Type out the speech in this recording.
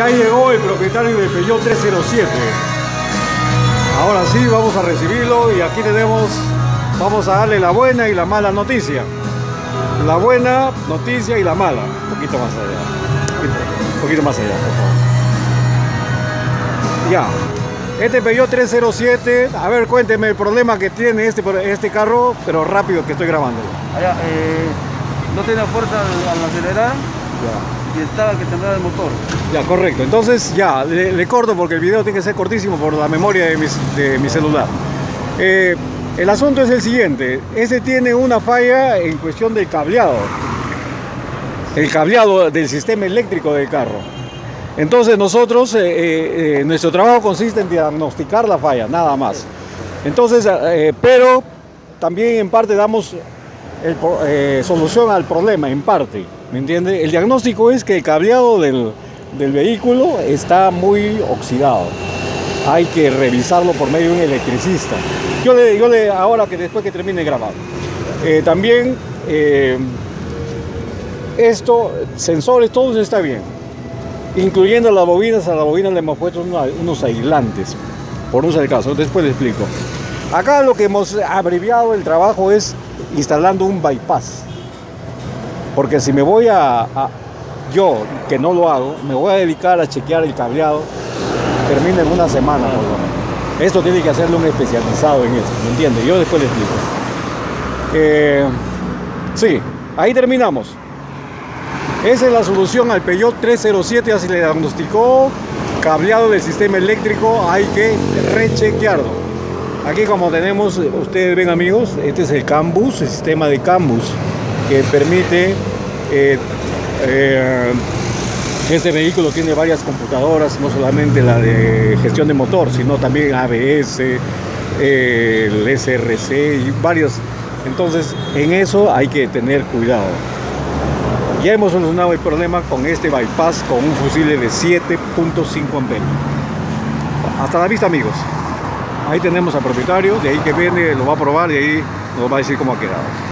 Ya llegó el propietario del Peugeot 307. Ahora sí, vamos a recibirlo y aquí vamos a darle la buena y la mala noticia. La buena noticia y la mala. Un poquito más allá. Un poquito más allá, por favor. Ya. Este Peugeot 307, a ver, cuénteme el problema que tiene este carro, pero rápido que estoy grabando. Allá, no tenía fuerza al acelerar. Ya. Y estaba que temblaba el motor. Ya, correcto. Entonces ya, le corto porque el video tiene que ser cortísimo por la memoria de mi celular. El asunto es el siguiente. Este tiene una falla en cuestión del cableado. El cableado del sistema eléctrico del carro. Entonces nosotros, nuestro trabajo consiste en diagnosticar la falla, nada más. Entonces, pero también en parte damos solución al problema, en parte. ¿Me entiende? El diagnóstico es que el cableado del vehículo está muy oxidado. Hay que revisarlo por medio de un electricista. Ahora que después que termine de grabar. También sensores, todo está bien. Incluyendo las bobinas, a la bobina le hemos puesto unos aislantes. Por no ser el caso, después le explico. Acá lo que hemos abreviado el trabajo es instalando un bypass. Porque si me voy yo, que no lo hago, me voy a dedicar a chequear el cableado, termina en una semana por lo menos. Esto tiene que hacerlo un especializado en eso, ¿me entiende? Yo después le explico. Sí, ahí terminamos. Esa es la solución al Peugeot 307, así le diagnosticó cableado del sistema eléctrico, hay que rechequearlo. Aquí como tenemos, ustedes ven amigos, este es el CAN bus, el sistema de CAN bus, que permite, este vehículo tiene varias computadoras, no solamente la de gestión de motor, sino también ABS, el SRC y varios. Entonces en eso hay que tener cuidado. Ya hemos solucionado el problema con este bypass con un fusible de 7.5 amperios. Hasta la vista amigos. Ahí tenemos al propietario, de ahí que viene, lo va a probar y ahí nos va a decir cómo ha quedado.